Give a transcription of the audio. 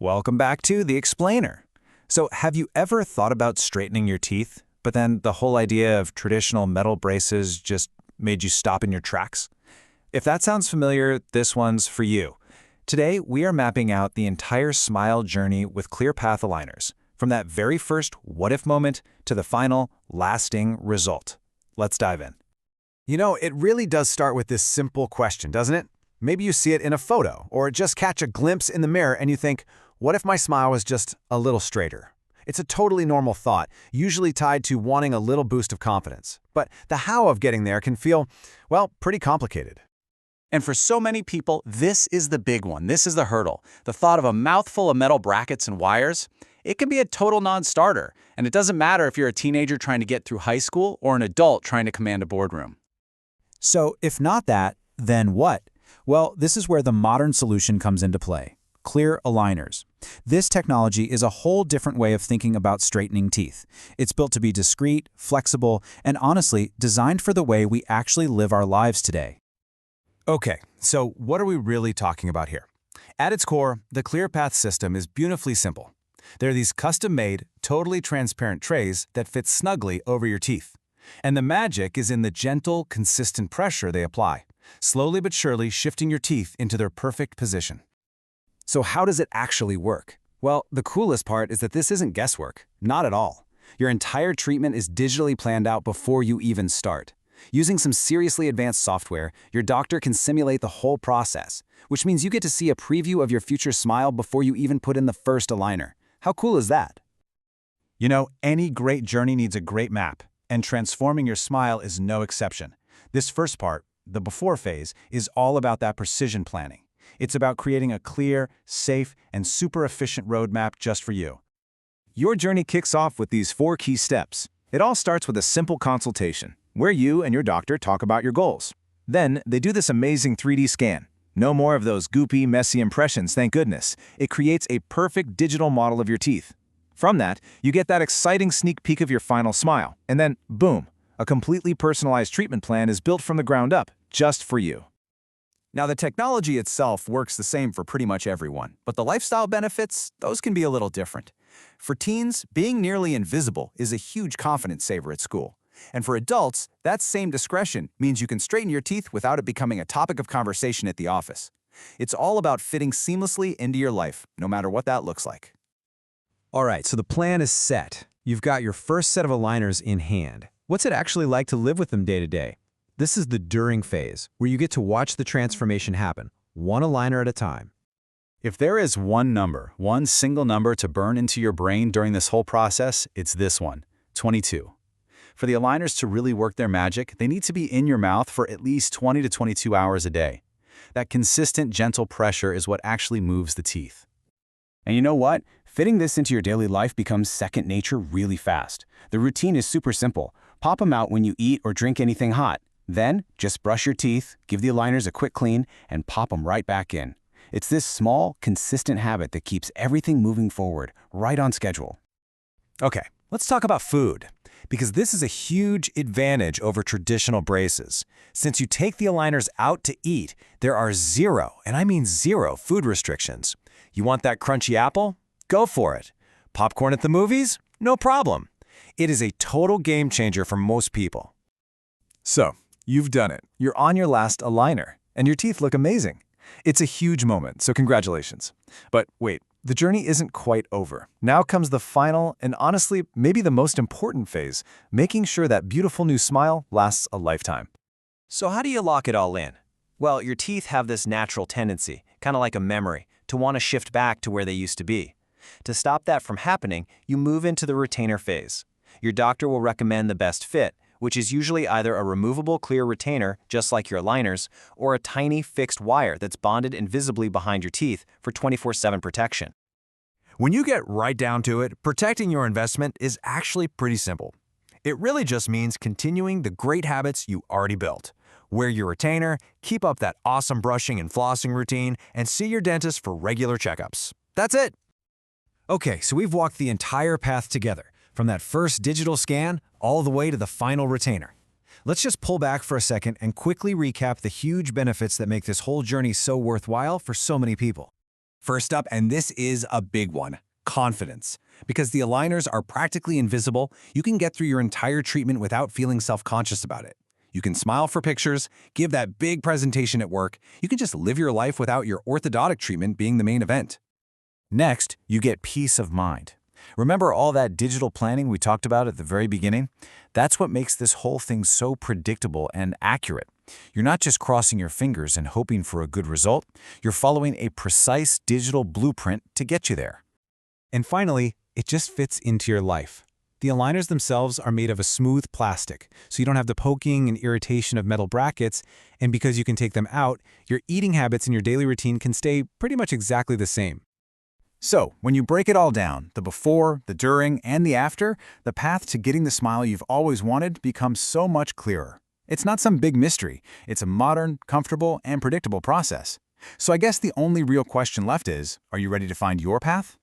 Welcome back to The Explainer. So, have you ever thought about straightening your teeth, but then the whole idea of traditional metal braces just made you stop in your tracks? If that sounds familiar, this one's for you. Today, we are mapping out the entire smile journey with ClearPath Aligners, from that very first what-if moment to the final, lasting result. Let's dive in. You know, it really does start with this simple question, doesn't it? Maybe you see it in a photo, or just catch a glimpse in the mirror and you think, what if my smile was just a little straighter? It's a totally normal thought, usually tied to wanting a little boost of confidence. But the how of getting there can feel, well, pretty complicated. And for so many people, this is the big one. This is the hurdle. The thought of a mouthful of metal brackets and wires, it can be a total non-starter. And it doesn't matter if you're a teenager trying to get through high school or an adult trying to command a boardroom. So, if not that, then what? Well, this is where the modern solution comes into play. Clear aligners. This technology is a whole different way of thinking about straightening teeth. It's built to be discreet, flexible, and honestly, designed for the way we actually live our lives today. Okay, so what are we really talking about here? At its core, the ClearPath system is beautifully simple. They're these custom-made, totally transparent trays that fit snugly over your teeth. And the magic is in the gentle, consistent pressure they apply, slowly but surely shifting your teeth into their perfect position. So how does it actually work? Well, the coolest part is that this isn't guesswork. Not at all. Your entire treatment is digitally planned out before you even start. Using some seriously advanced software, your doctor can simulate the whole process, which means you get to see a preview of your future smile before you even put in the first aligner. How cool is that? You know, any great journey needs a great map, and transforming your smile is no exception. This first part, the before phase, is all about that precision planning. It's about creating a clear, safe, and super efficient roadmap just for you. Your journey kicks off with these 4 key steps. It all starts with a simple consultation, where you and your doctor talk about your goals. Then, they do this amazing 3D scan. No more of those goopy, messy impressions, thank goodness. It creates a perfect digital model of your teeth. From that, you get that exciting sneak peek of your final smile. And then, boom, a completely personalized treatment plan is built from the ground up, just for you. Now, the technology itself works the same for pretty much everyone, but the lifestyle benefits, those can be a little different. For teens, being nearly invisible is a huge confidence saver at school. And for adults, that same discretion means you can straighten your teeth without it becoming a topic of conversation at the office. It's all about fitting seamlessly into your life, no matter what that looks like. All right, so the plan is set. You've got your first set of aligners in hand. What's it actually like to live with them day to day? This is the during phase, where you get to watch the transformation happen, one aligner at a time. If there is one single number to burn into your brain during this whole process, it's this one, 22. For the aligners to really work their magic, they need to be in your mouth for at least 20 to 22 hours a day. That consistent, gentle pressure is what actually moves the teeth. And you know what? Fitting this into your daily life becomes second nature really fast. The routine is super simple. Pop them out when you eat or drink anything hot. Then, just brush your teeth, give the aligners a quick clean, and pop them right back in. It's this small, consistent habit that keeps everything moving forward, right on schedule. Okay, let's talk about food, because this is a huge advantage over traditional braces. Since you take the aligners out to eat, there are zero, and I mean zero, food restrictions. You want that crunchy apple? Go for it. Popcorn at the movies? No problem. It is a total game changer for most people. So, you've done it. You're on your last aligner, and your teeth look amazing. It's a huge moment, so congratulations. But wait, the journey isn't quite over. Now comes the final, and honestly, maybe the most important phase, making sure that beautiful new smile lasts a lifetime. So how do you lock it all in? Well, your teeth have this natural tendency, kind of like a memory, to want to shift back to where they used to be. To stop that from happening, you move into the retainer phase. Your doctor will recommend the best fit, which is usually either a removable clear retainer, just like your aligners, or a tiny fixed wire that's bonded invisibly behind your teeth for 24/7 protection. When you get right down to it, protecting your investment is actually pretty simple. It really just means continuing the great habits you already built. Wear your retainer, keep up that awesome brushing and flossing routine, and see your dentist for regular checkups. That's it. Okay, so we've walked the entire path together, from that first digital scan all the way to the final retainer. Let's just pull back for a second and quickly recap the huge benefits that make this whole journey so worthwhile for so many people. First up, and this is a big one, confidence. Because the aligners are practically invisible, you can get through your entire treatment without feeling self-conscious about it. You can smile for pictures, give that big presentation at work. You can just live your life without your orthodontic treatment being the main event. Next, you get peace of mind. Remember all that digital planning we talked about at the very beginning? That's what makes this whole thing so predictable and accurate. You're not just crossing your fingers and hoping for a good result. You're following a precise digital blueprint to get you there. And finally, it just fits into your life. The aligners themselves are made of a smooth plastic, so you don't have the poking and irritation of metal brackets, and because you can take them out, your eating habits and your daily routine can stay pretty much exactly the same. So, when you break it all down, the before, the during, and the after, the path to getting the smile you've always wanted becomes so much clearer. It's not some big mystery. It's a modern, comfortable, and predictable process. So I guess the only real question left is, are you ready to find your path?